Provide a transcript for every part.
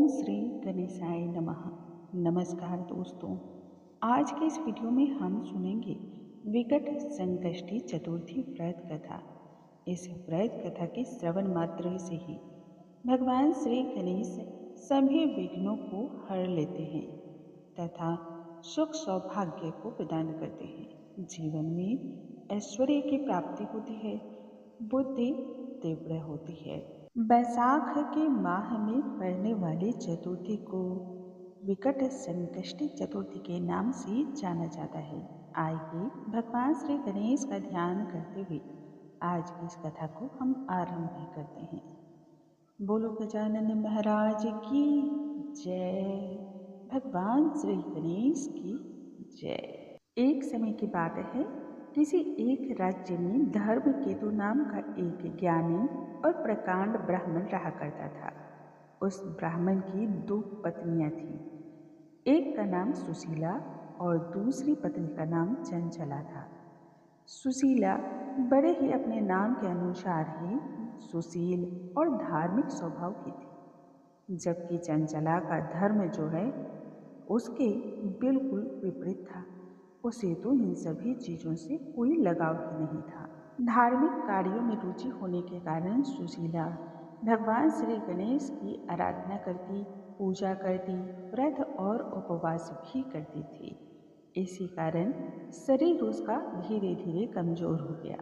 श्री गणेशाय नमः। नमस्कार दोस्तों, आज के इस वीडियो में हम सुनेंगे विकट संकष्टी चतुर्थी व्रत कथा। इस व्रत कथा के श्रवण मात्र से ही भगवान श्री गणेश सभी विघ्नों को हर लेते हैं तथा सुख सौभाग्य को प्रदान करते हैं। जीवन में ऐश्वर्य की प्राप्ति होती है, बुद्धि तीव्र होती है। बैसाख के माह में पड़ने वाली चतुर्थी को विकट संकष्टी चतुर्थी के नाम से जाना जाता है। आइए भगवान श्री गणेश का ध्यान करते हुए आज की इस कथा को हम आरंभ करते हैं। बोलो गजानन महाराज की जय, भगवान श्री गणेश की जय। एक समय की बात है, किसी एक राज्य में धर्म केतु नाम का एक ज्ञानी और प्रकांड ब्राह्मण रहा करता था। उस ब्राह्मण की 2 पत्नियां थीं। एक का नाम सुशीला और दूसरी पत्नी का नाम चंचला था। सुशीला बड़े ही अपने नाम के अनुसार ही सुशील और धार्मिक स्वभाव की थी, जबकि चंचला का धर्म जो है उसके बिल्कुल विपरीत था। उसे तो इन सभी चीजों से कोई लगाव ही नहीं था। धार्मिक कार्यों में रुचि होने के कारण सुशीला भगवान श्री गणेश की आराधना करती, पूजा करती, व्रत और उपवास भी करती थी। इसी कारण शरीर उसका धीरे धीरे कमजोर हो गया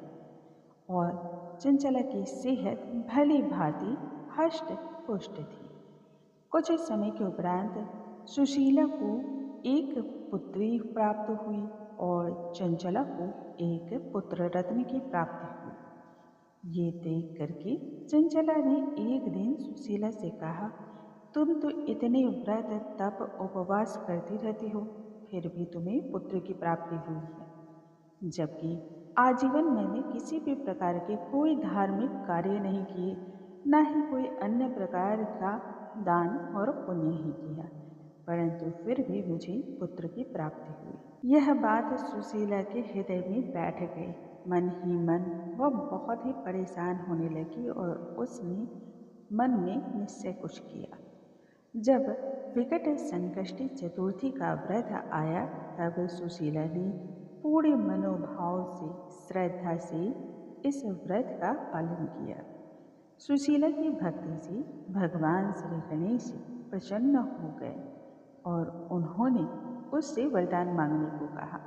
और चंचला की सेहत भली भांति हष्ट पुष्ट थी। कुछ समय के उपरांत सुशीला को एक पुत्री प्राप्त हुई और चंचला को एक पुत्र रत्न की प्राप्ति हुई। ये देख करके चंचला ने एक दिन सुशीला से कहा, तुम तो इतने व्रत तप उपवास करती रहती हो, फिर भी तुम्हें पुत्र की प्राप्ति हुई है, जबकि आजीवन मैंने किसी भी प्रकार के कोई धार्मिक कार्य नहीं किए, न ही कोई अन्य प्रकार का दान और पुण्य ही किया, परंतु फिर भी मुझे पुत्र की प्राप्ति हुई। यह बात सुशीला के हृदय में बैठ गई। मन ही मन वह बहुत ही परेशान होने लगी और उसने मन में निश्चय कुछ किया। जब विकट संकष्टी चतुर्थी का व्रत आया तब सुशीला ने पूरे मनोभाव से, श्रद्धा से इस व्रत का पालन किया। सुशीला की भक्ति से भगवान श्री गणेश प्रसन्न हो गए और उन्होंने उससे वरदान मांगने को कहा।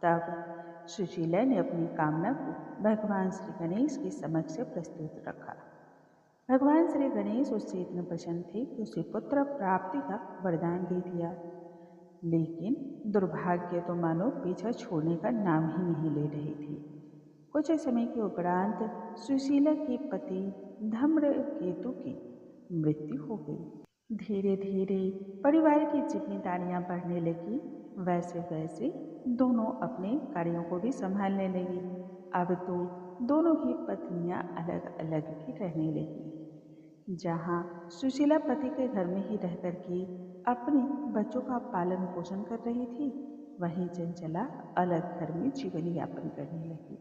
तब सुशीला ने अपनी कामना को भगवान श्री गणेश के समक्ष प्रस्तुत रखा। भगवान श्री गणेश उससे इतने प्रसन्न थे कि उसे पुत्र प्राप्ति का वरदान दे दिया, लेकिन दुर्भाग्य तो मानो पीछा छोड़ने का नाम ही नहीं ले रही थी। कुछ समय के उपरांत सुशीला के पति धम्रकेतु की मृत्यु हो गई। धीरे धीरे परिवार की जिम्मेदारियां बढ़ने लगी। वैसे वैसे दोनों अपने कार्यों को भी संभालने लगी। अब तो दोनों ही पत्नियां अलग अलग भी रहने लगी। जहां सुशीला पति के घर में ही रह करके अपने बच्चों का पालन पोषण कर रही थी, वहीं चंचला अलग घर में जीवन यापन करने लगी।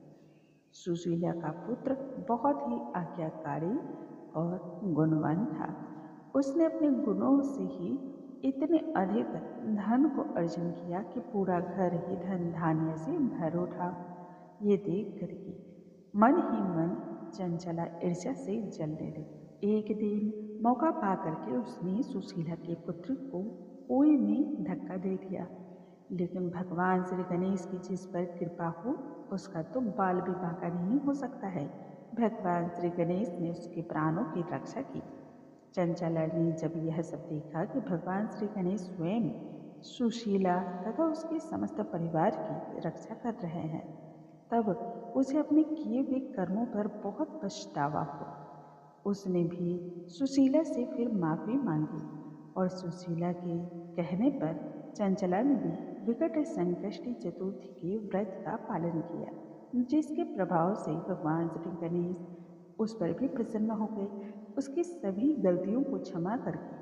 सुशीला का पुत्र बहुत ही आज्ञाकारी और गुणवान था। उसने अपने गुणों से ही इतने अधिक धन को अर्जन किया कि पूरा घर ही धन धान्य से भर उठा। ये देख करके मन ही मन चंचला ईर्ष्या से जलने लगी। एक दिन मौका पा करके उसने सुशीला के पुत्र को कुएं में धक्का दे दिया, लेकिन भगवान श्री गणेश की जिस पर कृपा हो उसका तो बाल भी बांका नहीं हो सकता है। भगवान श्री गणेश ने उसके प्राणों की रक्षा की। चंचला ने जब यह सब देखा कि भगवान श्री गणेश स्वयं सुशीला तथा उसके समस्त परिवार की रक्षा कर रहे हैं, तब उसे अपने किए हुए कर्मों पर बहुत पछतावा हुआ। उसने भी सुशीला से फिर माफी मांगी और सुशीला के कहने पर चंचला ने भी विकट संकष्टी चतुर्थी के व्रत का पालन किया, जिसके प्रभाव से भगवान श्री गणेश उस पर भी प्रसन्न हो गए। उसकी सभी गलतियों को क्षमा करके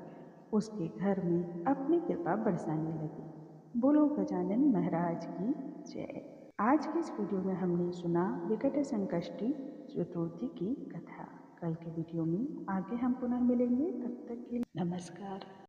उसके घर में अपनी कृपा बरसाने लगे। बोलो गजानन महाराज की जय। आज की इस वीडियो में हमने सुना विकट संकष्टी चतुर्थी की कथा। कल के वीडियो में आगे हम पुनः मिलेंगे, तब तक तक के लिए नमस्कार।